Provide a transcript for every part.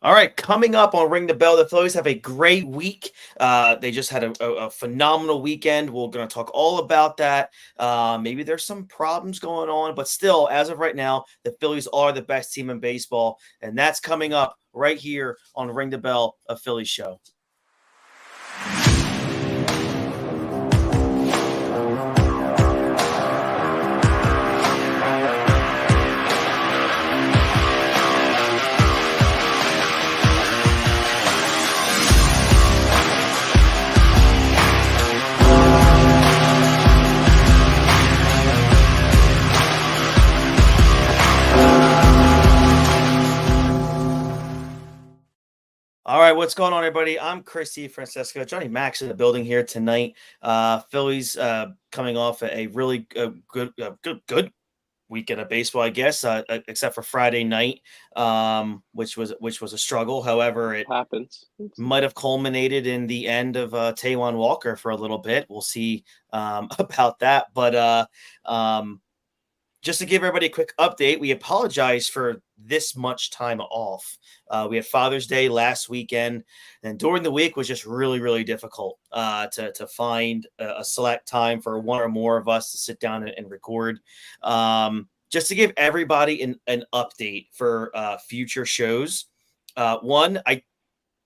All right, coming up on Ring the Bell, the Phillies have a great week. They just had a phenomenal weekend. We're going to talk all about that. Maybe there's some problems going on, but still, as of right now, the Phillies are the best team in baseball, and that's coming up right here on Ring the Bell, a Phillies show. All right, what's going on, everybody? I'm Christy Francesco, Johnny Max in the building here tonight. Phillies coming off a really good weekend of baseball, I guess, except for Friday night, which was a struggle. However, it happens. might have culminated in the end of Taijuan Walker for a little bit. We'll see about that, but just to give everybody a quick update, we apologize for this much time off. We had Father's Day last weekend, and during the week was just really, really difficult to find a select time for one or more of us to sit down and record. Just to give everybody an update for future shows.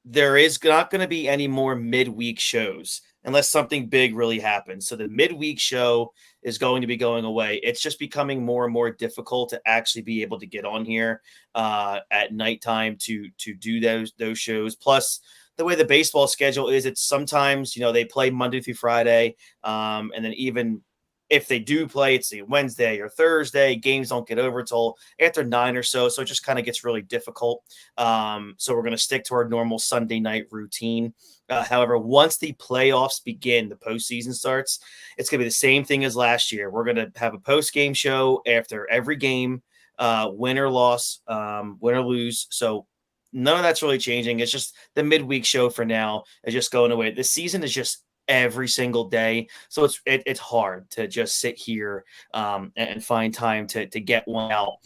There is not going to be any more midweek shows unless something big really happens. So the midweek show is going to be going away. It's just becoming more and more difficult to actually be able to get on here at nighttime to do those shows. Plus, the way the baseball schedule is, it's sometimes, they play Monday through Friday, and then even if they do play, it's a Wednesday or Thursday. Games don't get over till after 9 or so. So it just kind of gets really difficult. So we're going to stick to our normal Sunday night routine. However, once the playoffs begin, the postseason starts, it's going to be the same thing as last year. We're going to have a post-game show after every game, win or loss, win or lose. So none of that's really changing. It's just the midweek show for now is just going away. This season is just every single day, so it's hard to just sit here and find time to get one out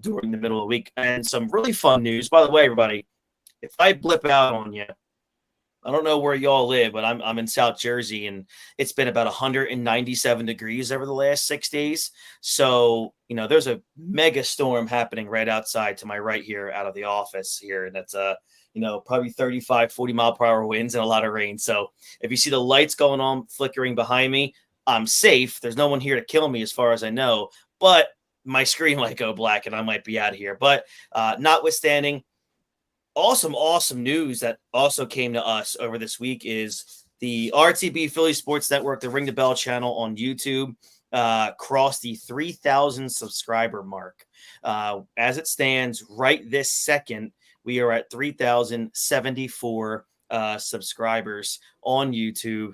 during the middle of the week. And some really fun news, by the way, everybody, if I blip out on you, I don't know where y'all live, but I'm in South Jersey, and it's been about 197 degrees over the last 6 days. So, there's a mega storm happening right outside to my right here out of the office here. And that's probably 35, 40 mile per hour winds and a lot of rain. So if you see the lights going on, flickering behind me, I'm safe. There's no one here to kill me as far as I know, but my screen might go black and I might be out of here. But notwithstanding, awesome news that also came to us over this week is the RTB Philly Sports Network, the Ring the Bell channel on YouTube, crossed the 3,000 subscriber mark. As it stands right this second, we are at 3,074 subscribers on YouTube.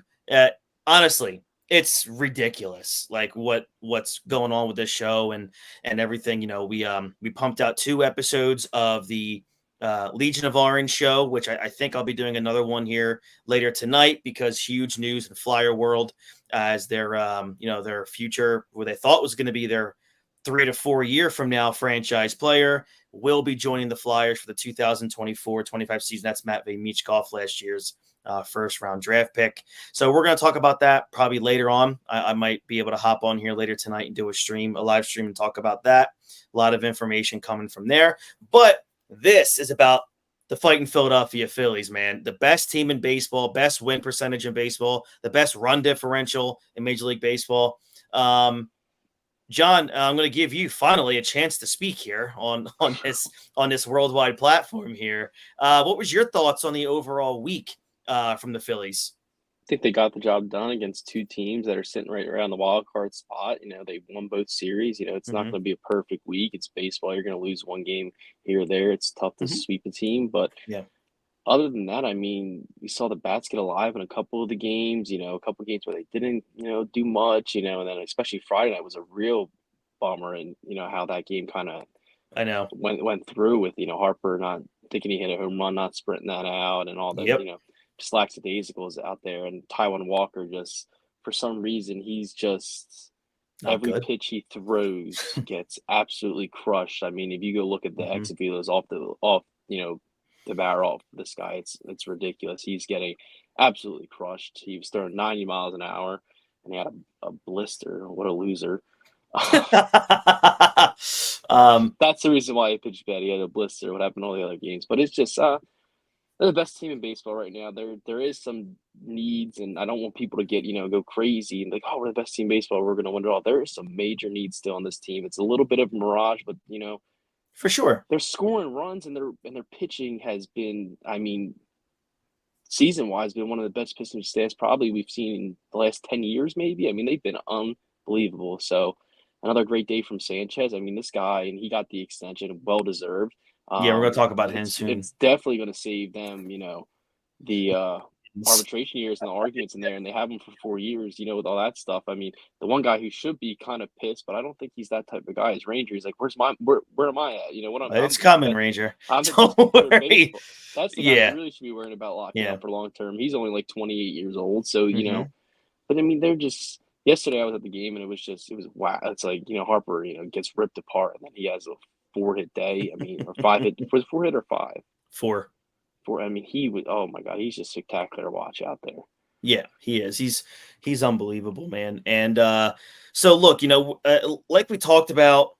Honestly, it's ridiculous, like what's going on with this show and everything. We pumped out 2 episodes of the Legion of Orange show, which I think I'll be doing another one here later tonight, because huge news in Flyer World as their their future, what they thought was going to be their 3 to 4 year from now franchise player, will be joining the Flyers for the 2024-25 season. That's Matvei Michkov, last year's first round draft pick. So we're going to talk about that probably later on. I might be able to hop on here later tonight and do a live stream and talk about that. A lot of information coming from there. But this is about the fighting Philadelphia Phillies, man. The best team in baseball, best win percentage in baseball, the best run differential in Major League Baseball. John, I'm going to give you finally a chance to speak here on this worldwide platform here. What was your thoughts on the overall week from the Phillies? I think they got the job done against 2 teams that are sitting right around the wild card spot. They won both series. It's not going to be a perfect week. It's baseball. You're going to lose one game here or there. It's tough to sweep a team. But yeah, other than that, we saw the bats get alive in a couple of the games, a couple of games where they didn't, do much, and then especially Friday night was a real bummer. And, how that game kind of I know went through with, Harper not thinking he hit a home run, not sprinting that out, and all the, Yep. Just lackadaisicals out there. And Taijuan Walker, just for some reason, he's just Not every good. pitch he throws gets absolutely crushed. If you go look at the exit velos off the barrel off this guy. It's ridiculous. He's getting absolutely crushed. He was throwing 90 miles an hour, and he had a blister. What a loser. That's the reason why he pitched bad. He had a blister. What happened in all the other games? But it's just they're the best team in baseball right now. There is some needs, and I don't want people to get go crazy and like, oh, we're the best team in baseball. We're going to win it all. There is some major needs still on this team. It's a little bit of a mirage, but For sure. they're scoring runs, and their pitching has been, season wise, been one of the best pitching stats probably we've seen in the last 10 years, maybe. I mean, they've been unbelievable. So another great day from Sanchez. I mean, this guy, and he got the extension, well deserved. Yeah, we're gonna talk about him It's soon. it's definitely going to save them, the arbitration years and the arguments in there, and they have him for 4 years, with all that stuff. I mean, the one guy who should be kind of pissed, but I don't think he's that type of guy is Ranger. He's like, where am I at? What It's coming, Ranger. I'm Don't worry. That's the guy who really should be worrying about locking up for long term. He's only like 28 years old, so but I mean, they're just. Yesterday I was at the game, and it was wow. It's like Harper gets ripped apart, and then he has a 4-hit day. I mean, or 5-hit. Was it 4-hit or 5? 4. I mean, he was. Oh my God, he's just spectacular to watch out there. Yeah, he is. He's unbelievable, man. And so look, like we talked about,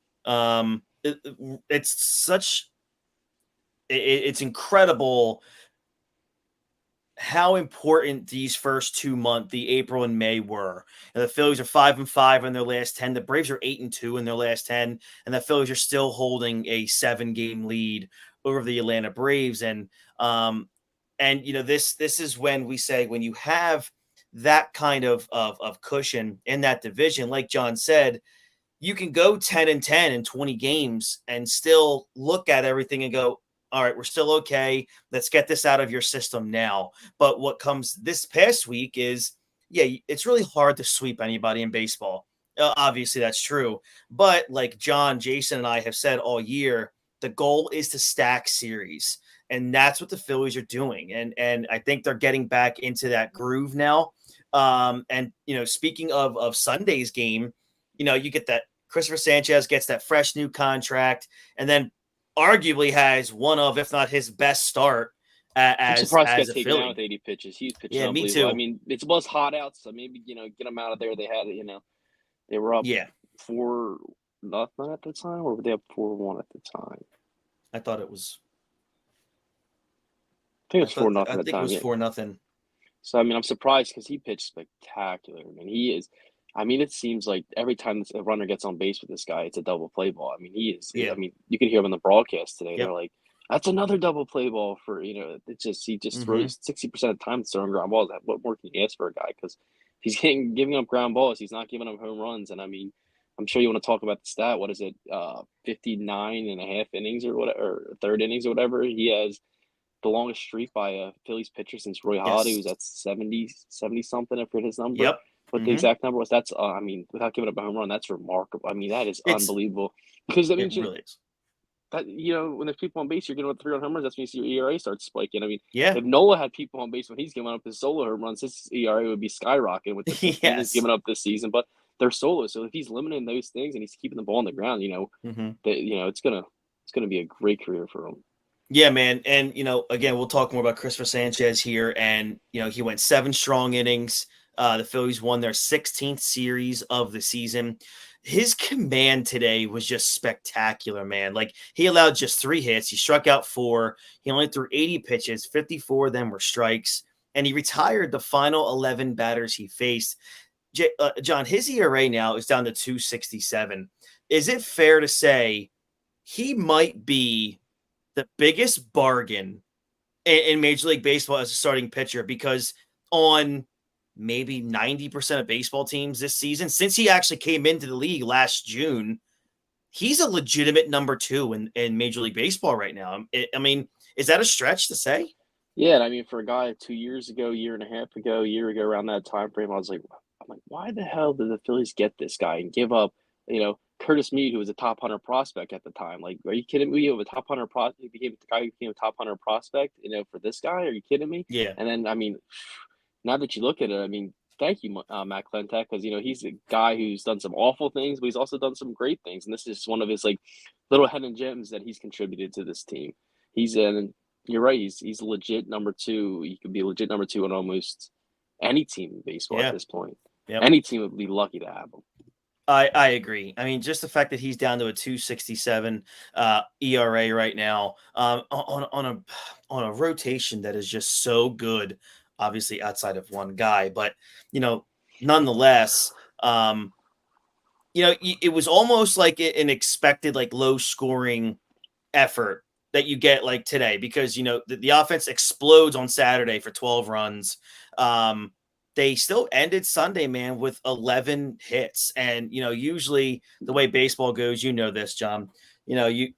it's incredible how important these first 2 months, the April and May, were. And the Phillies are 5-5 in their last 10. The Braves are 8-2 in their last 10, and the Phillies are still holding a 7-game lead over the Atlanta Braves. And this is when we say, when you have that kind of cushion in that division, like John said, you can go 10-10 in 20 games and still look at everything and go, all right, we're still okay. Let's get this out of your system now. But what comes this past week is, it's really hard to sweep anybody in baseball. Obviously, that's true. But like John, Jason, and I have said all year, the goal is to stack series. And that's what the Phillies are doing. And I think they're getting back into that groove now. Speaking of Sunday's game, you get that Christopher Sanchez gets that fresh new contract, and then arguably has one of, if not his best start I'm surprised he got a taken Philly. out with 80 pitches. He's pitching Yeah, me unbelievable. too. I mean, it was hot out, so maybe get them out of there. They had they were up 4-0 at the time, or were they up 4-1 at the time? I thought it was. I think it was 4-0 at the time. I think it was 4-0. So I mean, I'm surprised because he pitched spectacular. I mean, he is. I mean, it seems like every time a runner gets on base with this guy, it's a double play ball. I mean, he is. Yeah. I mean, you can hear him on the broadcast today. They're like, "That's another double play ball for." It's just he just throws 60% of the time throwing ground balls. What more can you ask for a guy? Because he's giving up ground balls. He's not giving up home runs. And I mean, I'm sure you want to talk about the stat. What is it? 59 and a half innings or whatever, or third innings or whatever. He has the longest streak by a Phillies pitcher since Roy Halladay was at 70 something. I forget his number. Yep. What the exact number was. That's I mean, without giving up a home run, that's remarkable. I mean, that is unbelievable. Because that means really is. That when there's people on base, you're giving up 3 home runs. That's when you see your ERA starts spiking. I mean, Yeah. if Nola had people on base when he's giving up his solo home runs, his ERA would be skyrocketing with the he's giving up this season. But they're solo, so if he's limiting those things and he's keeping the ball on the ground, it's gonna be a great career for him. Yeah, man. And, again, we'll talk more about Christopher Sanchez here. And, he went 7 strong innings. The Phillies won their 16th series of the season. His command today was just spectacular, man. Like, he allowed just 3 hits. He struck out 4. He only threw 80 pitches. 54 of them were strikes. And he retired the final 11 batters he faced. John, his ERA now is down to 2.67. Is it fair to say he might be the biggest bargain in Major League Baseball as a starting pitcher? Because on maybe 90% of baseball teams this season, since he actually came into the league last June, he's a legitimate number 2 in Major League Baseball right now. I mean, is that a stretch to say? Yeah, I mean, for a guy 2 years ago, year and a half ago, around that time frame, I'm like, why the hell did the Phillies get this guy and give up, Curtis Mead, who was a top 100 prospect at the time? Like, are you kidding me? You have a top 100 prospect, the guy who became a top 100 prospect, for this guy? Are you kidding me? Yeah. And then, I mean, now that you look at it, I mean, thank you, Matt Klentak, because, he's a guy who's done some awful things, but he's also done some great things. And this is one of his, little hidden gems that he's contributed to this team. He's You're right. He's legit number two. He could be legit number two on almost any team in baseball at Yeah. this point. Yep. Any team would be lucky to have him. I agree. I mean, just the fact that he's down to a 2.67 ERA right now, on a rotation that is just so good, obviously outside of one guy, but nonetheless, it was almost like an expected like low scoring effort that you get like today because the offense explodes on Saturday for 12 runs. They still ended Sunday, man, with 11 hits. And usually the way baseball goes, this, John. You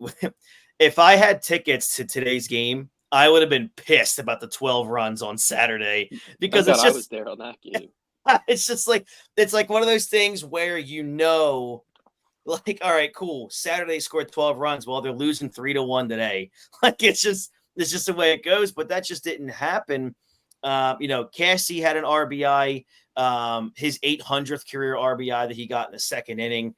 if I had tickets to today's game, I would have been pissed about the 12 runs on Saturday Thank because God it's I was just there on that game. it's just like it's like one of those things where like, all right, cool. Saturday scored 12 runs. Well, they're losing 3-1 today. Like it's just the way it goes, but that just didn't happen. Cassie had an RBI, his 800th career RBI that he got in the second inning.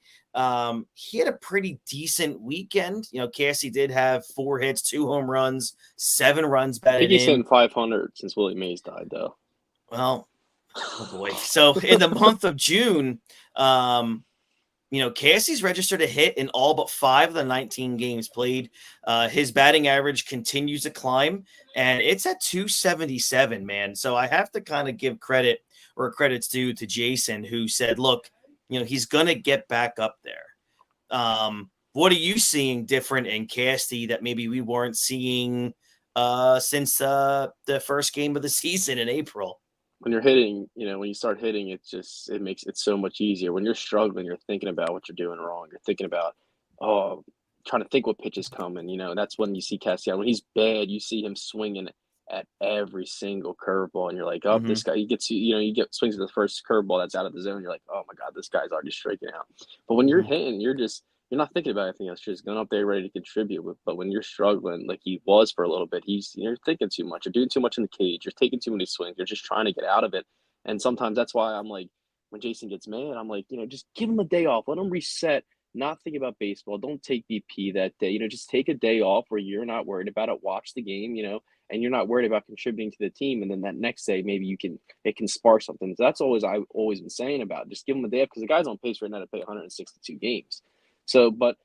He had a pretty decent weekend. Cassie did have 4 hits, 2 home runs, 7 runs I think batted he's in. hitting 500 since Willie Mays died, though. Well, oh boy. So in the month of June, Cassie's registered a hit in all but 5 of the 19 games played. His batting average continues to climb, and it's at 277, man. So I have to kind of give credit where credit's due to Jason, who said, look, he's going to get back up there. What are you seeing different in Cassie that maybe we weren't seeing since the first game of the season in April? When you're hitting, when you start hitting, it makes it so much easier. When you're struggling, you're thinking about what you're doing wrong. You're thinking about, oh, trying to think what pitch is coming. That's when you see Castellanos. When he's bad, you see him swinging at every single curveball, and you're like, oh, Mm-hmm. this guy, you get swings at the first curveball that's out of the zone. You're like, oh my God, this guy's already striking out. But when you're Mm-hmm. hitting, you're not thinking about anything else. You're just going up there ready to contribute. But when you're struggling, like he was for a little bit, you're thinking too much. You're doing too much in the cage. You're taking too many swings. You're just trying to get out of it. And sometimes that's why I'm like, when Jason gets mad, I'm like, just give him a day off. Let him reset. Not think about baseball. Don't take BP that day. Just take a day off where you're not worried about it. Watch the game. And you're not worried about contributing to the team. And then that next day, maybe it can spark something. So that's I've always been saying about it. Just give him a day off because the guy's on pace right now to play 162 games. So, but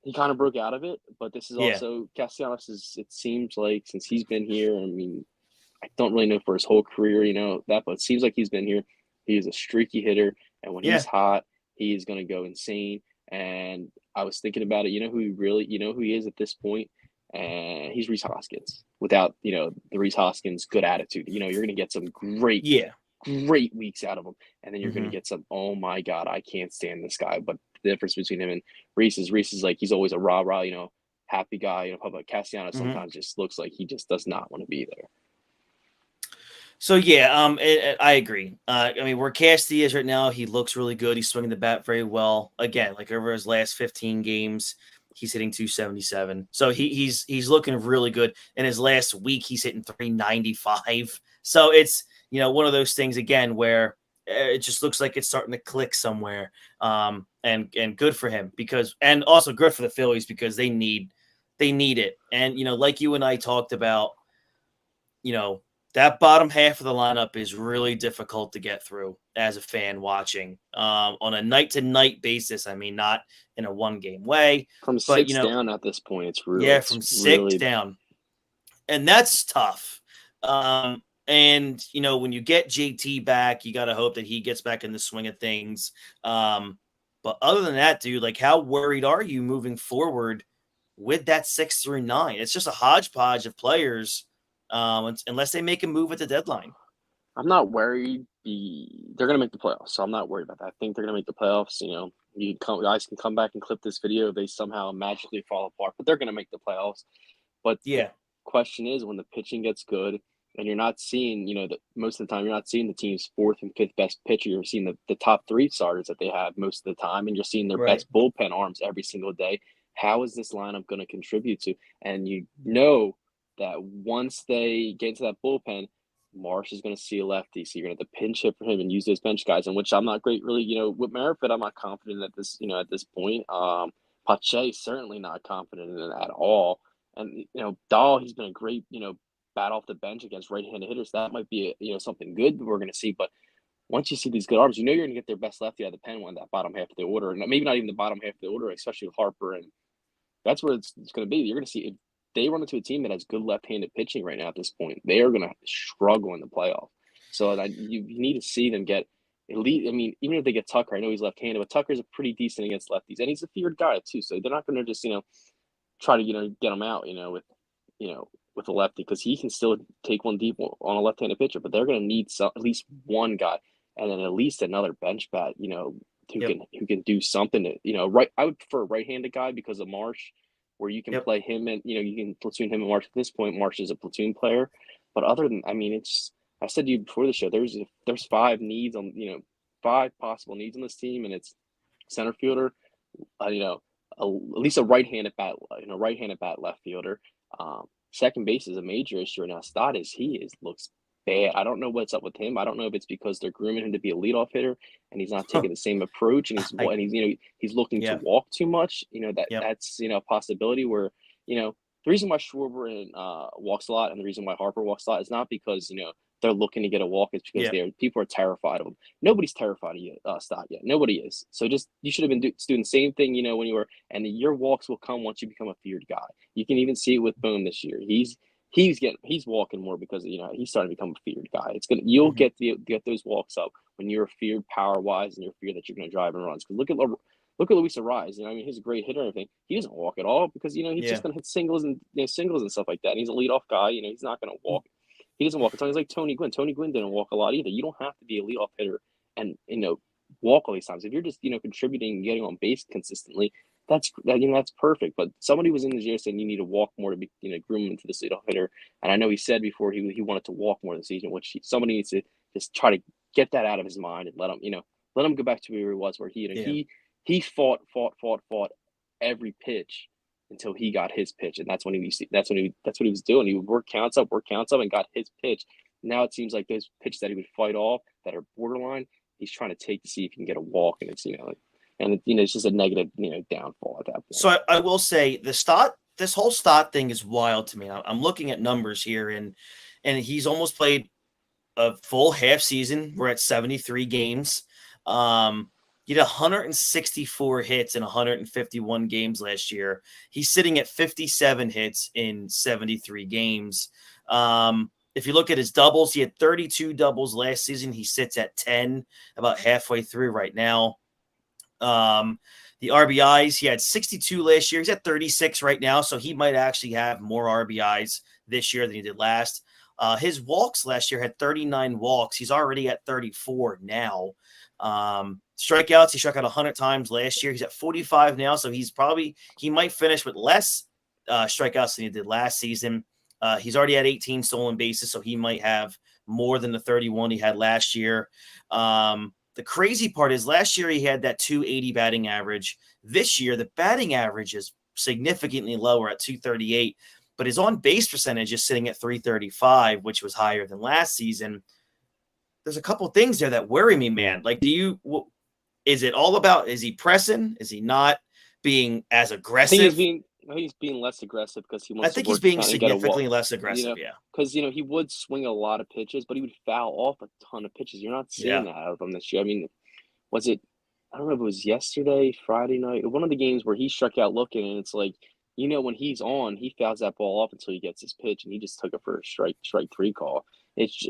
he kind of broke out of it. But this is Yeah. also Castellanos it seems like since he's been here, I mean, I don't really know for his whole career, but it seems like he's been here. He is a streaky hitter. And when he's Yeah. hot, he is going to go insane. And I was thinking about it. Who he is at this point? And he's Rhys Hoskins without, the Rhys Hoskins good attitude. You're going to get some great Yeah. weeks out of him. And then you're going Mm-hmm. to get some, oh my God, I can't stand this guy. But the difference between him and Rhys is like, he's always a rah-rah, happy guy. But Castellanos Mm-hmm. sometimes just looks like he just does not want to be there. So yeah, I agree. I mean, where Casty is right now, he looks really good. He's swinging the bat very well. Again, like over his last 15 games, he's hitting 277. So he's looking really good. In his last week, he's hitting 395. So it's one of those things again where it just looks like it's starting to click somewhere. And good for him and also good for the Phillies because they need it. And like you and I talked about, that bottom half of the lineup is really difficult to get through as a fan watching on a night-to-night basis. I mean, not in a one-game way. From But, six down at this point, from it's 6 really down. And that's tough. And, when you get JT back, you got to hope that he gets back in the swing of things. But other than that, dude, like how worried are you moving forward with that 6 through 9? It's just a hodgepodge of players. Unless they make a move at the deadline. I'm not worried. They're going to make the playoffs, so I'm not worried about that. I think they're going to make the playoffs. Guys can come back and clip this video if they somehow magically fall apart, but they're going to make the playoffs. But Yeah, the question is when the pitching gets good and you're not seeing, most of the time you're not seeing the team's fourth and fifth best pitcher. You're seeing the top 3 starters that they have most of the time, and you're seeing their right. best bullpen arms every single day. How is this lineup going to contribute to? And that once they get into that bullpen, Marsh is going to see a lefty, so you're going to have to pinch hit for him and use those bench guys, in which I'm not great, really, with Merrifield, I'm not confident at this, at this point. Pache certainly not confident in it at all. And Dahl, he's been a great bat off the bench against right-handed hitters. That might be something good we're going to see. But once you see these good arms, you're going to get their best lefty out of the pen when that bottom half of the order, and maybe not even the bottom half of the order, especially with Harper, and that's where it's going to be. You're going to see if they run into a team that has good left-handed pitching right now at this point, they are going to struggle in the playoff. So you need to see them get at least. I mean, even if they get Tucker, I know he's left-handed, but Tucker's a pretty decent against lefties, and he's a feared guy too. So they're not going to just try to get him out with a lefty, because he can still take one deep on a left-handed pitcher. But they're going to need at least one guy, and then at least another bench bat, who can do something. Right. I would prefer a right-handed guy because of Marsh, where you can play him and you can platoon him and Marsh. At this point, Marsh is a platoon player. But other than, I said to you before the show, there's 5 needs on 5 possible needs on this team, and it's center fielder, at least a right-handed bat, left fielder. Second base is a major issue right now. Stott looks bad. I don't know what's up with him. I don't know if it's because they're grooming him to be a leadoff hitter and he's not taking the same approach, and he's looking to walk too much. That's a possibility where the reason why Schwarber walks a lot and the reason why Harper walks a lot is not because they're looking to get a walk. It's because people are terrified of him. Nobody's terrified of Stott yet. Nobody is. So you should have been doing the same thing when you were, and your walks will come once you become a feared guy. You can even see it with Bohm this year. He's walking more because he's starting to become a feared guy. You'll get those walks up when you're feared power wise and you're feared that you're going to drive and runs. Because look at Luis Ariz. He's a great hitter and everything. He doesn't walk at all because he's just going to hit singles and stuff like that. And he's a leadoff guy. He's not going to walk. He doesn't walk a ton. He's like Tony Gwynn. Tony Gwynn didn't walk a lot either. You don't have to be a leadoff hitter and walk all these times. If you're just contributing and getting on base consistently, that's perfect. But somebody was in the year saying you need to walk more to be groom into the leadoff hitter. And I know he said before he wanted to walk more this season, which somebody needs to just try to get that out of his mind and let him go back to where he was, where he fought every pitch until he got his pitch, and that's what he was doing. He would work counts up, and got his pitch. Now it seems like those pitches that he would fight off that are borderline, he's trying to take to see if he can get a walk, and it's it's just a negative downfall at that point. So I will say this whole Stott thing is wild to me. I'm looking at numbers here, and he's almost played a full half season. We're at 73 games. He had 164 hits in 151 games last year. He's sitting at 57 hits in 73 games. If you look at his doubles, he had 32 doubles last season. He sits at 10, about halfway through right now. The RBIs, he had 62 last year. He's at 36 right now, so he might actually have more RBIs this year than he did last. His walks last year had 39 walks. He's already at 34 now. Strikeouts, he struck out 100 times last year. He's at 45 now, so he might finish with less strikeouts than he did last season. He's already at 18 stolen bases, so he might have more than the 31 he had last year. The crazy part is last year he had that 280 batting average. This year, the batting average is significantly lower at 238, but his on-base percentage is sitting at 335, which was higher than last season. There's a couple things there that worry me, man. Like, is it all about, is he pressing? Is he not being as aggressive? I think he's being less aggressive because he wants to. I think he's being significantly less aggressive, because he would swing a lot of pitches, but he would foul off a ton of pitches. You're not seeing that out of him this year. Was it? I don't know if it was yesterday, Friday night, one of the games where he struck out looking, and it's like, when he's on, he fouls that ball off until he gets his pitch, and he just took it for a strike 3 call. It's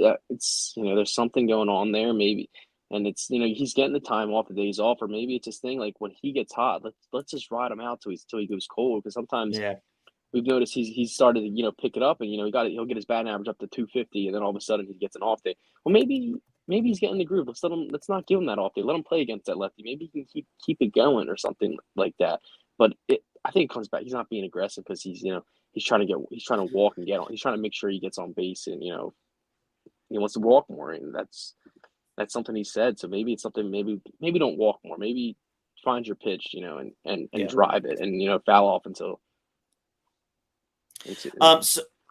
there's something going on there, maybe. And it's, he's getting the time off, the days off, or maybe it's this thing like when he gets hot, let's just ride him out till he goes cold. Because sometimes we've noticed he's started to, pick it up, and he'll get his batting average up to 250, and then all of a sudden he gets an off day. Well, maybe he's getting the groove. Let's not give him that off day. Let him play against that lefty. Maybe he can keep it going or something like that. But I think it comes back. He's not being aggressive because he's trying to walk and get on. He's trying to make sure he gets on base, and he wants to walk more, and that's something he said. So maybe it's something, maybe don't walk more. Maybe find your pitch, and drive it, and, foul off until.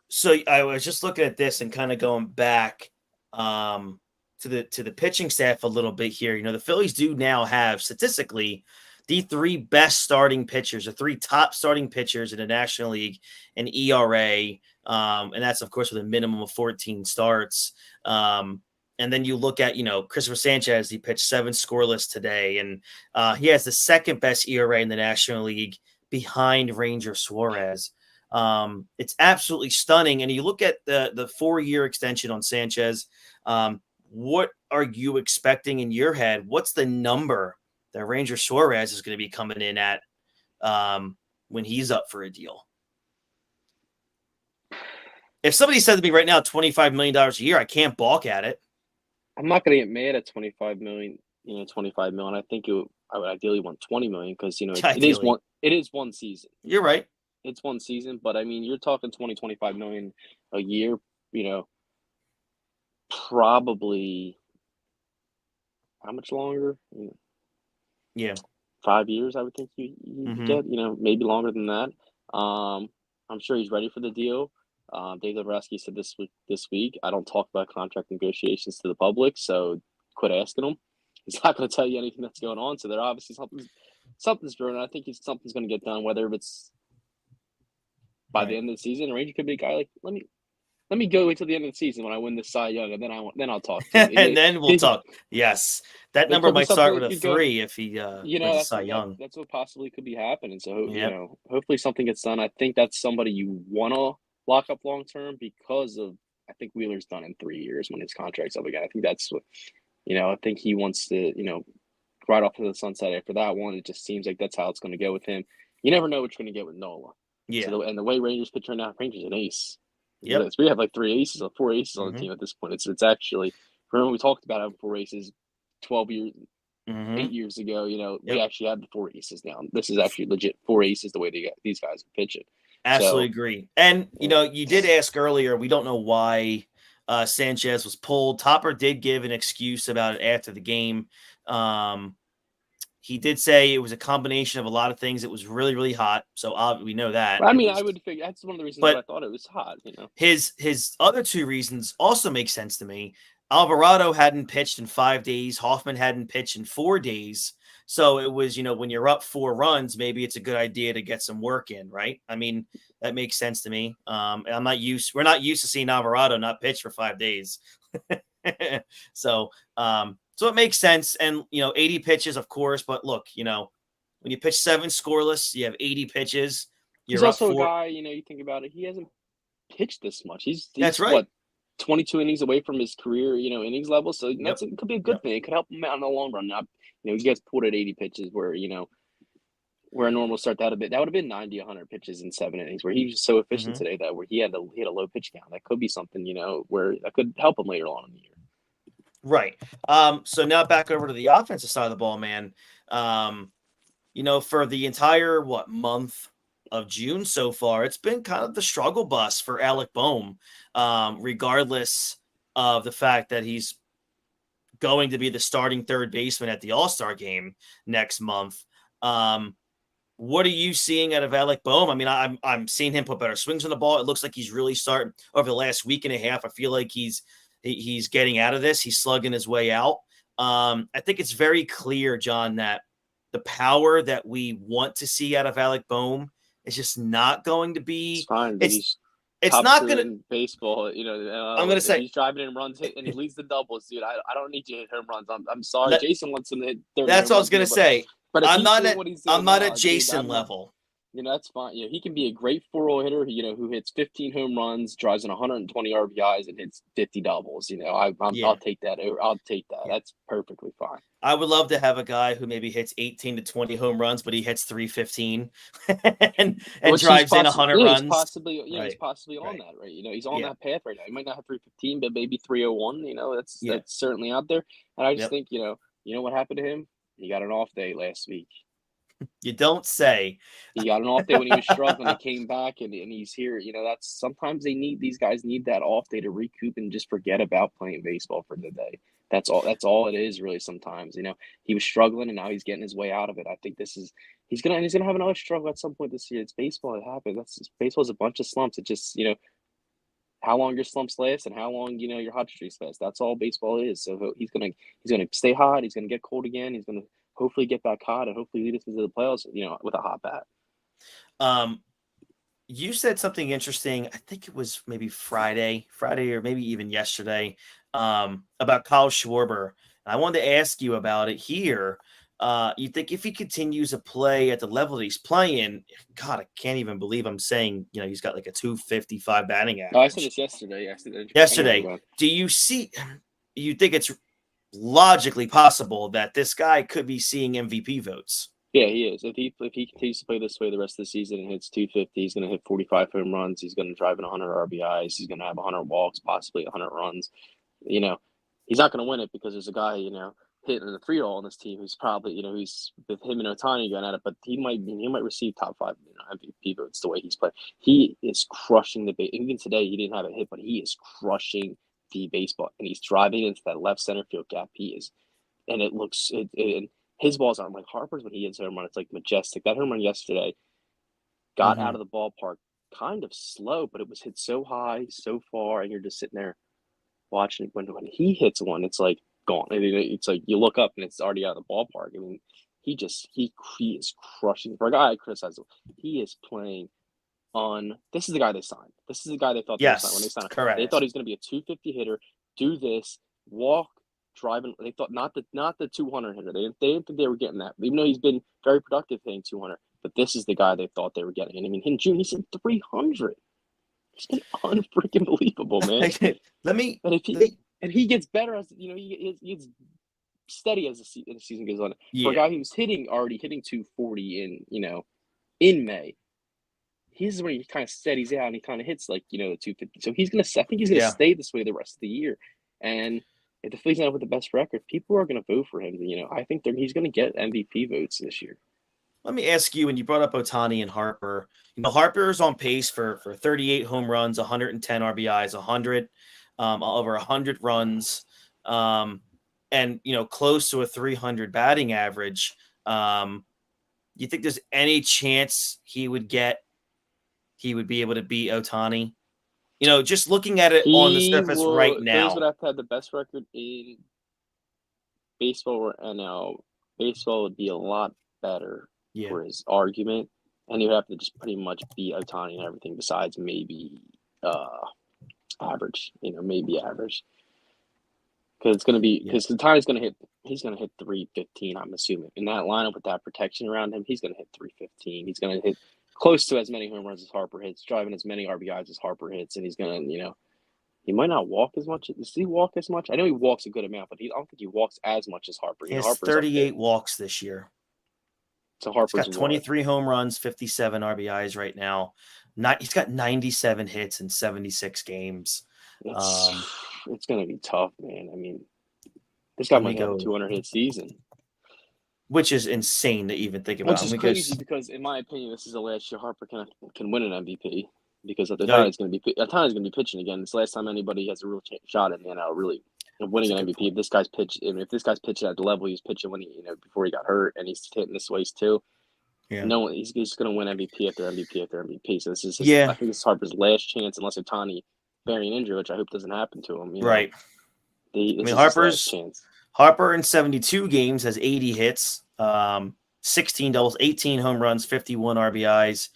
So I was just looking at this and kind of going back to the pitching staff a little bit here. The Phillies do now have statistically the three best starting pitchers, the three top starting pitchers in the National League in ERA. And that's, of course, with a minimum of 14 starts. And then you look at, Christopher Sanchez, he pitched 7 scoreless today. And he has the second best ERA in the National League behind Ranger Suarez. It's absolutely stunning. And you look at the 4-year extension on Sanchez. What are you expecting in your head? What's the number that Ranger Suarez is going to be coming in at when he's up for a deal? If somebody said to me right now, $25 million a year, I can't balk at it. I'm not going to get mad at 25 million. 25 million. I think I would ideally want 20 million because it is one season. You're right. It's one season, but I mean, you're talking 25 million a year. Probably how much longer? Yeah, 5 years. I would think you get. Maybe longer than that. I'm sure he's ready for the deal. Dave Dombrowski said this week, I don't talk about contract negotiations to the public, so quit asking him. He's not going to tell you anything that's going on. So there obviously something's brewing. I think something's going to get done, whether it's by the end of the season. Ranger could be a guy like, let me go until the end of the season when I win the Cy Young, and then I'll talk to you. And then we'll talk. Yes, that number might start with a 3 if he wins the Cy Young. That's what possibly could be happening. So hopefully something gets done. I think that's somebody you want to lock up long term because of, I think Wheeler's done in 3 years when his contract's up again. I think that's what, I think he wants to, right off to the sunset after that one. It just seems like that's how it's going to go with him. You never know what you're going to get with Nola. Yeah. So and the way Rangers pitch right now, Rangers an ace. Yeah. We have like 4 aces on the team at this point. It's actually, remember we talked about having 4 aces 12 years, 8 years ago. We actually have the 4 aces now. This is actually legit 4 aces the way these guys are pitching. Absolutely agree. And, you did ask earlier, we don't know why Sanchez was pulled. Topper did give an excuse about it after the game. He did say it was a combination of a lot of things. It was really, really hot. So we know that. I mean, I would figure that's one of the reasons why I thought it was hot. His other 2 reasons also make sense to me. Alvarado hadn't pitched in 5 days. Hoffman hadn't pitched in 4 days. So it was, when you're up 4 runs, maybe it's a good idea to get some work in, right? I mean, that makes sense to me. We're not used to seeing Alvarado not pitch for 5 days. So it makes sense. And, 80 pitches, of course. But look, when you pitch 7 scoreless, you have 80 pitches. He's also a guy, you think about it, he hasn't pitched this much. He's that's right. What, 22 innings away from his career, innings level. So it could be a good thing. It could help him out in the long run. Now, he gets pulled at 80 pitches where, where a normal start that would have been 90, 100 pitches in 7 innings, where he was so efficient today that where he had a low pitch count. That could be something, where that could help him later on in the year. Right. So now back over to the offensive side of the ball, man. For the entire month of June so far, it's been kind of the struggle bus for Alec Bohm, regardless of the fact that he's going to be the starting third baseman at the All-Star game next month. What are you seeing out of Alec Bohm? I mean, I'm seeing him put better swings on the ball. It looks like he's really starting over the last week and a half. I feel like he's getting out of this. He's slugging his way out. I think it's very clear, John, that the power that we want to see out of Alec Bohm is just not going to be. It's fine. It's not going to baseball. I'm going to say he's driving in runs, and he leads the doubles, dude. I don't need you to hit home runs. I'm sorry. Jason wants him to hit 30. That's what I was going to say. But I'm not at Jason level. That's fine. He can be a great 4-hole hitter, who hits 15 home runs, drives in 120 RBIs, and hits 50 doubles. I'll take that. I'll take that. That's perfectly fine. I would love to have a guy who maybe hits 18 to 20 home runs, but he hits 315 and drives in 100 runs. He's possibly, he's possibly on that, right? He's on that path right now. He might not have 315, but maybe 301. That's certainly out there. And I just think, what happened to him? He got an off day last week. You don't say. He got an off day when he was struggling. He came back and he's here. That's sometimes these guys need that off day to recoup and just forget about playing baseball for the day. That's all it is really sometimes. He was struggling and now he's getting his way out of it. I think he's gonna have another struggle at some point this year. It's baseball. It happens. Baseball's a bunch of slumps. It just, how long your slumps last and how long, your hot streaks last. That's all baseball is. So he's gonna stay hot. He's gonna get cold again. He's gonna hopefully get back hot and hopefully lead us into the playoffs, with a hot bat. You said something interesting. I think it was maybe Friday, or maybe even yesterday, about Kyle Schwarber. I wanted to ask you about it here. You think if he continues to play at the level that he's playing, God, I can't even believe I'm saying, he's got like a 255 batting average. Oh, I said this yesterday. Yesterday. Do you think it's logically possible that this guy could be seeing MVP votes? Yeah, he is. If he continues to play this way the rest of the season and hits 250, he's going to hit 45 home runs. He's going to drive in 100 RBIs. He's going to have 100 walks, possibly 100 runs. He's not going to win it because there's a guy, hitting a 3-hole on this team who's probably, who's with him and Ohtani going at it, but he might receive top 5 MVP votes the way he's playing. He is crushing the base. Even today, he didn't have a hit, but he is crushing the baseball, and he's driving into that left center field gap. He is, and it looks and his balls aren't like Harper's when he hits a home run. It's like majestic. That home run yesterday got out of the ballpark kind of slow, but it was hit so high, so far, and you're just sitting there watching it. When he hits one, it's like gone. It's like you look up and it's already out of the ballpark. I mean, he is crushing. For a guy I criticize him, he is playing on. This is the guy they signed. This is the guy they thought they signed when they signed him. Correct. They thought he was going to be a 250 hitter, do this, walk, driving. They thought not the 200 hitter. They didn't think they were getting that, even though he's been very productive hitting 200. But this is the guy they thought they were getting. And I mean, in June he's in 300. He's been unfreaking believable, man. And he gets better as he gets steady as the season goes on. Yeah. For a guy who's already hitting 240 in May, he's when he kind of steadies out and he kind of hits like the 250. So I think he's gonna stay this way the rest of the year. And if the Phillies end up with the best record, people are going to vote for him. I think he's going to get MVP votes this year. Let me ask you, when you brought up Ohtani and Harper, Harper is on pace for 38 home runs, 110 RBIs, 100 over 100 runs, and close to a 300 batting average. You think there's any chance he would be able to beat Ohtani? Just looking at it on the surface right now. Phillies would have to have the best record in baseball or NL. Baseball would be a lot better for his argument. And he would have to just pretty much beat Ohtani and everything besides maybe average. Maybe average. Because it's going to be – because Ohtani's going to hit – he's going to hit 315, I'm assuming. In that lineup with that protection around him, he's going to hit 315. He's going to hit – close to as many home runs as Harper hits, driving as many RBIs as Harper hits, and he's going to, he might not walk as much. Does he walk as much? I know he walks a good amount, but I don't think he walks as much as Harper. He has 38 walks this year. So Harper's got 23 home runs, 57 RBIs right now. He's got 97 hits in 76 games. It's going to be tough, man. I mean, this guy might have a 200-hit season. Which is insane to even think about. Which is crazy because, in my opinion, this is the last year Harper can win an MVP because Ohtani's going to be pitching again. It's the last time anybody has a real shot in the NL really winning an MVP. If this guy's pitching at the level he was pitching when before he got hurt, and he's hitting this ways too. Yeah. No, he's going to win MVP after MVP after MVP. So this is I think this is Harper's last chance, unless Ohtani bearing injury, which I hope doesn't happen to him. Right. Harper's chance. Harper in 72 games has 80 hits, 16 doubles, 18 home runs, 51 RBIs,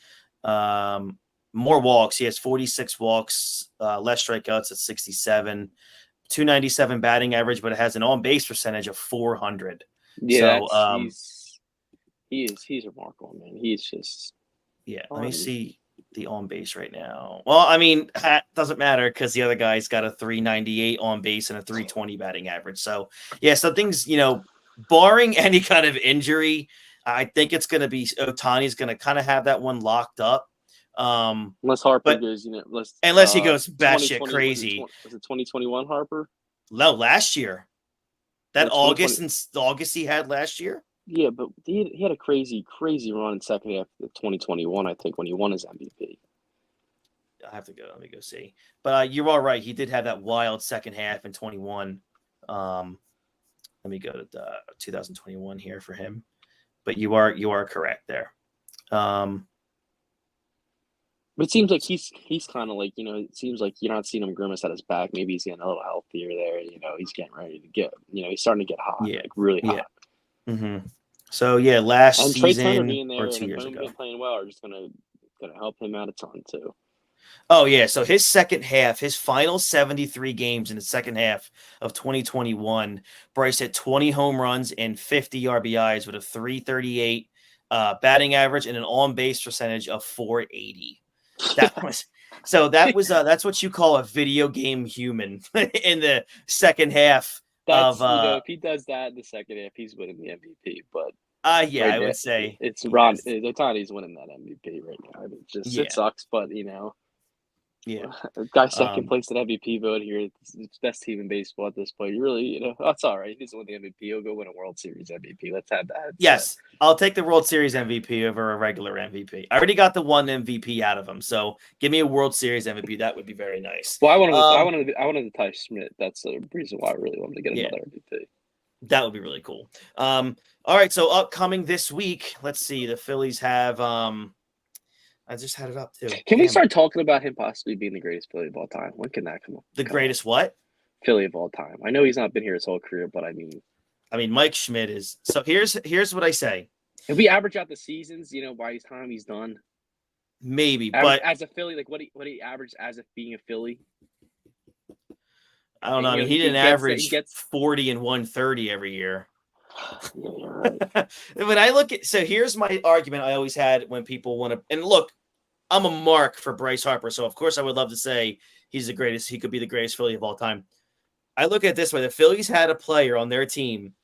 more walks. He has 46 walks, less strikeouts at 67, 297 batting average, but it has an on-base percentage of 400. Yeah, so, he's remarkable, man. He's just let me see the on base right now. Well, I mean, it doesn't matter because the other guy's got a 398 on base and a 320 batting average. So so things, barring any kind of injury, I think it's going to be Ohtani's going to kind of have that one locked up. Unless Harper goes, unless he goes batshit crazy. Was it 2021 Harper? No, last year. That August he had last year. Yeah, but he had a crazy run in second half of 2021, I think, when he won his MVP. I have to go. Let me go see. But you're all right. He did have that wild second half in 21. Let me go to 2021 here for him. But you are correct there. But it seems like he's kind of like, it seems like you're not seeing him grimace at his back. Maybe he's getting a little healthier there. He's getting ready to get, he's starting to get hot, like really hot. Mm-hmm. So yeah, last And Trey Turner season being or there and 2 years Bohm ago. playing well are just gonna help him out a ton too. Oh yeah, so his second half, his final 73 games in the second half of 2021, Bryce hit 20 home runs and 50 RBIs with a 338 batting average and an on-base percentage of 480. That was that's what you call a video game human in the second half of If he does that in the second half, he's winning the MVP. But yeah, right I now, would say it's Ron yes. Otani's winning that MVP right now. I mean, it Yeah. sucks, but Yeah. guy second Um place at MVP vote here. It's the best team in baseball at this point. You really, that's all right. He doesn't win the MVP. He'll go win a World Series MVP. Let's have that. Yes, I'll take the World Series MVP over a regular MVP. I already got the one MVP out of him, so give me a World Series MVP. That would be very nice. Well, I wanted to tie Schmidt. That's the reason why I really wanted to get Yeah, another MVP. that would be really cool. All right, so upcoming this week, let's see. The Phillies have I just had it up too. Can we Damn start it. talking about him possibly being the greatest Philly of all time? When can that come up? The greatest what? Philly of all time. I know he's not been here his whole career, but I mean, Mike Schmidt is. So here's what I say. if we average out the seasons, by his time he's done, Maybe, but as a Philly, like what he averaged as if being a Philly. I don't know. I mean, he didn't average 40 and 130 every year. Yeah, you're right. When I look at, so here's my argument I always had when people want to, and look, I'm a mark for Bryce Harper, so of course I would love to say he's the greatest. He could be the greatest Philly of all time. I look at it this way: the Phillies had a player on their team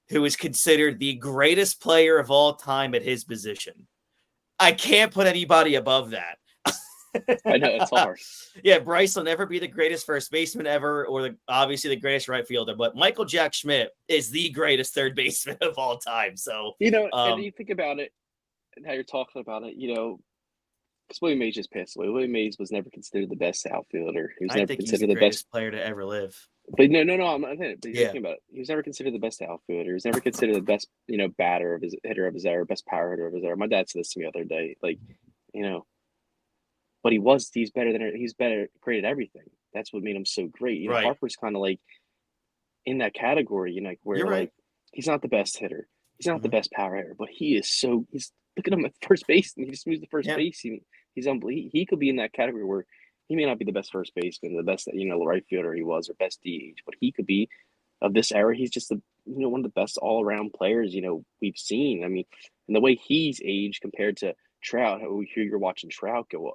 who is considered the greatest player of all time at his position. I can't put anybody above that. I know, it's hard. Yeah, Bryce will never be the greatest first baseman ever, or obviously the greatest right fielder, but Michael Jack Schmidt is the greatest third baseman of all time. So and you think about it, and how you're talking about it, because Willie Mays just passed away. Willie Mays was never considered the best outfielder. He was never considered the the best player to ever live. But no, I'm not saying it. But you're thinking about it. He was never considered the best outfielder. He was never considered the best, batter of his hitter of his era, best power hitter of his era. My dad said this to me the other day, but he's better, great at everything. That's what made him so great. Right. Harper's kind of like in that category, where You're right. he's not the best hitter, he's not the best power hitter, but he's look at him at first base, and he just moves to first base. He's unbelievable. He could be in that category where he may not be the best first baseman, the best right fielder he was, or best DH, but he could be of this era. He's just one of the best all around players we've seen. I mean, and the way he's aged compared to Trout, here you're watching Trout go,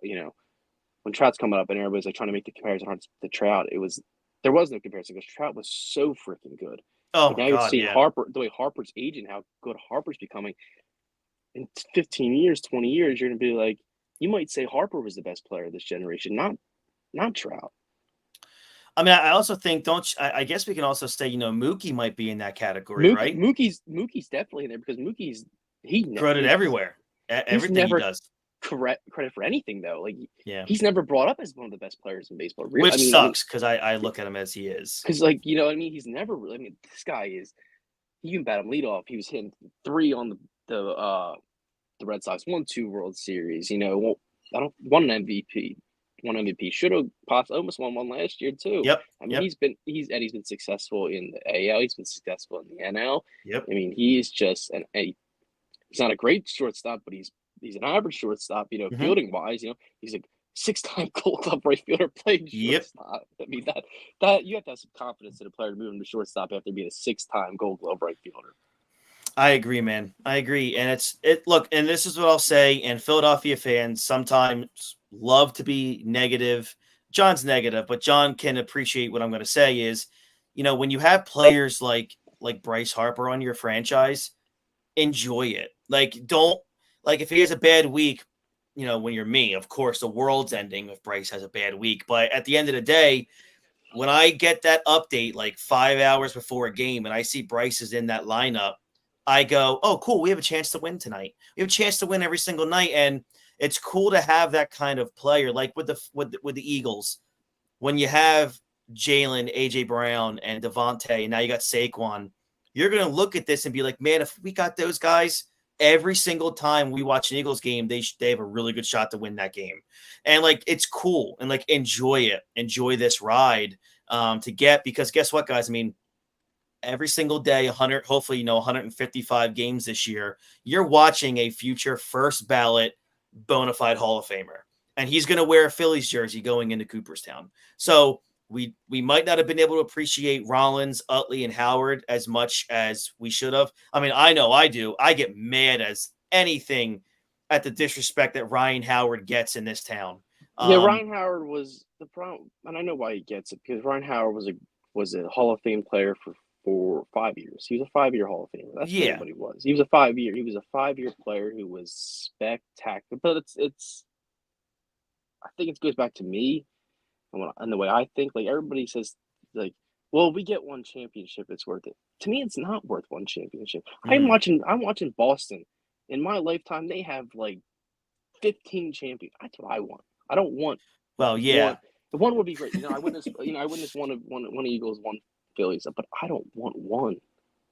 when Trout's coming up and everybody's like trying to make the comparison to Trout, there was no comparison because Trout was so freaking good. Oh, now you're seeing Harper, the way Harper's aging, how good Harper's becoming. In 15 years, 20 years, you're going to be like, you might say Harper was the best player of this generation, not Trout. I mean, I also think, I guess we can also say, Mookie might be in that category, right? Mookie's definitely in there because he credit everywhere. Everything he does. Credit for anything though. He's never brought up as one of the best players in baseball. Which sucks because I look at him as he is. Because he's never really. This guy is. You can bat him leadoff. He was hitting 3 on the Red Sox, won 2 World Series. Won an MVP. Should have possibly almost won one last year too. Yep. I mean, he's been successful in the AL. He's been successful in the NL. Yep. I mean, he's just he's not a great shortstop, but he's an average shortstop. Fielding wise, he's a 6-time Gold Glove right fielder playing shortstop. I mean that you have to have some confidence in a player to move him to shortstop after being a 6-time Gold Glove right fielder. I agree, man. I agree. And look, and this is what I'll say, and Philadelphia fans sometimes love to be negative. John's negative, but John can appreciate what I'm going to say is, when you have players like Bryce Harper on your franchise, enjoy it. If he has a bad week, when you're me, of course, the world's ending if Bryce has a bad week. But at the end of the day, when I get that update 5 hours before a game and I see Bryce is in that lineup, I go, oh, cool. We have a chance to win tonight. We have a chance to win every single night. And it's cool to have that kind of player, like with the Eagles, when you have Jalen, AJ Brown, and Devontae, and now you got Saquon, you're going to look at this and be like, man, if we got those guys every single time we watch an Eagles game, they have a really good shot to win that game. And it's cool and enjoy it. Enjoy this ride to get, because guess what, guys? I mean, every single day, 100, hopefully, 155 games this year, you're watching a future first ballot bona fide Hall of Famer. And he's going to wear a Phillies jersey going into Cooperstown. So we might not have been able to appreciate Rollins, Utley, and Howard as much as we should have. I mean, I know I do. I get mad as anything at the disrespect that Ryan Howard gets in this town. Yeah, Ryan Howard was the problem, and I know why he gets it, because Ryan Howard was a Hall of Fame player for 5 years. He was a 5-year Hall of Famer. That's really what he was. He was a 5-year player who was spectacular. But it's I think it goes back to me and the way I think. Like, everybody says, like, well, we get one championship, it's worth it. To me, it's not worth one championship. I'm watching Boston. In my lifetime, they have like 15 champions. That's what I want. I don't want. Well, yeah. One would be great. I witnessed one of Eagles, one Phillies, but I don't want one.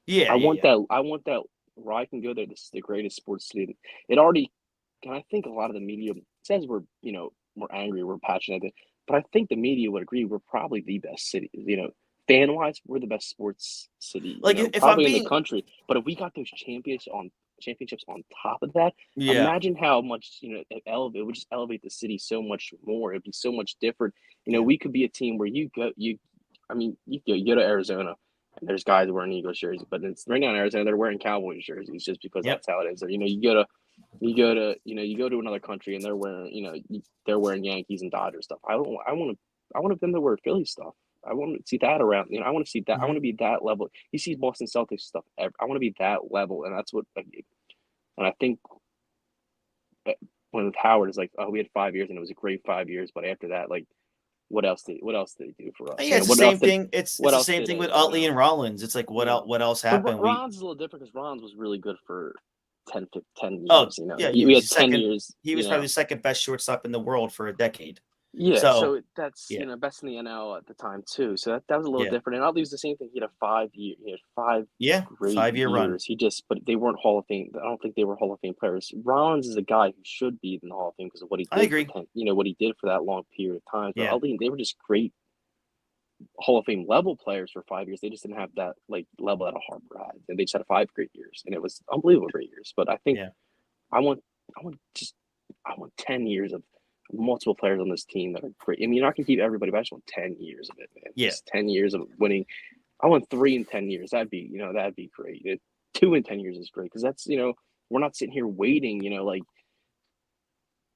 Yeah. I want that where I can go there. This is the greatest sports city. It already, and I think a lot of the media says we're angry, we're passionate, but I think the media would agree we're probably the best city. Fan wise, we're the best sports city. Like, if probably I'm in the country. But if we got those championships on top of that, imagine how much it would just elevate the city so much more. It'd be so much different. We could be a team where you go to Arizona and there's guys wearing Eagles jerseys, but it's right now in Arizona they're wearing Cowboys jerseys just because that's how it is. Or you go to another country and they're wearing Yankees and Dodgers stuff. I want them to wear Philly stuff. I want to see that around. I want to see that. I want to be that level. You see Boston Celtics stuff. I want to be that level, and that's what. And I think when with Howard is like, oh, we had 5 years and it was a great 5 years, but after that, like, what else did he do for us? Yeah, it's the same thing. It's the same thing with Utley and Rollins. It's like, what else happened? Rollins is a little different because Rollins was really good for 10 years. Oh, we had 10 years. He was probably the second best shortstop in the world for a decade. Yeah, so that's best in the NL at the time too. So that was a little different. And Utley was the same thing. He had a 5-year run. But they weren't Hall of Fame. I don't think they were Hall of Fame players. Rollins is a guy who should be in the Hall of Fame because of what he did. I agree. What he did for that long period of time. But Yeah. they were just great Hall of Fame level players for 5 years. They just didn't have that level that a Harper had. And they just had 5 great years, and it was unbelievable great years. But I think I want 10 years of multiple players on this team that are great. I mean, you're not going to keep everybody, but I just want 10 years of it, man. Yeah. Just 10 years of winning. I want 3 in 10 years. That'd be great. 2 in 10 years is great because that's, we're not sitting here waiting, like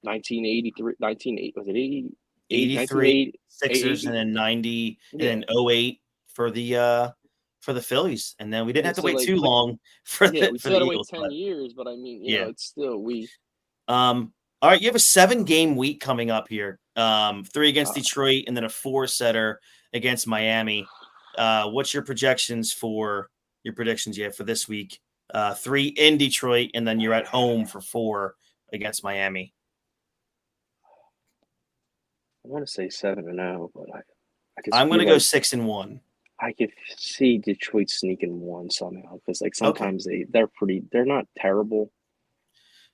1983, was it 80? 83 Sixers and then 90 and then 08 for the Phillies. And then we didn't have to wait too long for the we still had to wait Eagles, 10 years, but I mean, it's still all right, you have a 7-game week coming up here. 3 against Detroit and then a 4-setter against Miami. What's your predictions for this week? 3 in Detroit, and then you're at home for 4 against Miami. I want to say 7-0, but I'm going to go 6-1. I could see Detroit sneaking 1 somehow because sometimes they're not terrible.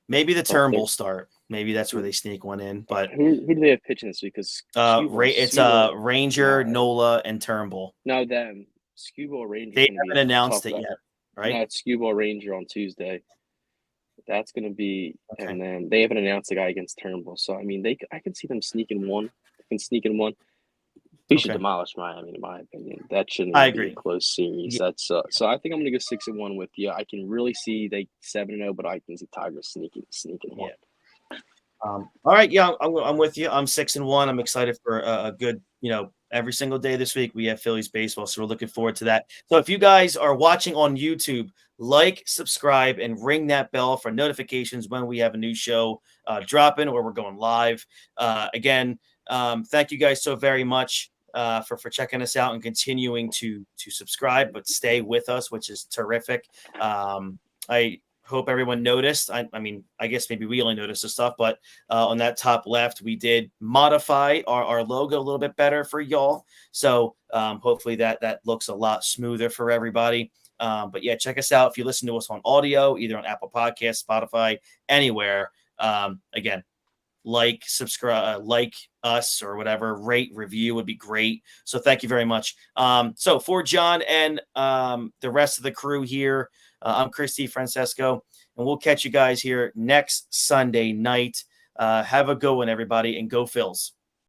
Maybe the Turnbull start. Maybe that's where they sneak 1 in. But who do they have pitching this week? Because it's Ranger, Nola, and Turnbull. No, them. Skubal Ranger. They haven't announced it yet, right? No, it's Skubal Ranger on Tuesday. That's going to be, and then they haven't announced the guy against Turnbull. So I mean, I can see them sneaking 1. They can sneak in 1. We should demolish Miami, in my opinion. That shouldn't be a close series. Yeah. That's so I think I'm going to go 6-1 with you. I can really see they 7-0, but I can see Tigers sneaking 1. All right, I'm with you. I'm 6-1. I'm excited for a good, every single day this week we have Phillies baseball, so we're looking forward to that. So if you guys are watching on YouTube, like, subscribe, and ring that bell for notifications when we have a new show dropping or we're going live. Again, thank you guys so very much for checking us out and continuing to subscribe, but stay with us, which is terrific. I hope everyone noticed. I mean, I guess maybe we only noticed the stuff, but on that top left, we did modify our logo a little bit better for y'all. So hopefully that looks a lot smoother for everybody. But yeah, check us out. If you listen to us on audio, either on Apple Podcasts, Spotify, anywhere, again, like, subscribe, like us or whatever, rate, review would be great. So thank you very much. So for John and the rest of the crew here, I'm Christy Francesco, and we'll catch you guys here next Sunday night. Have a good one, everybody, and go Phils.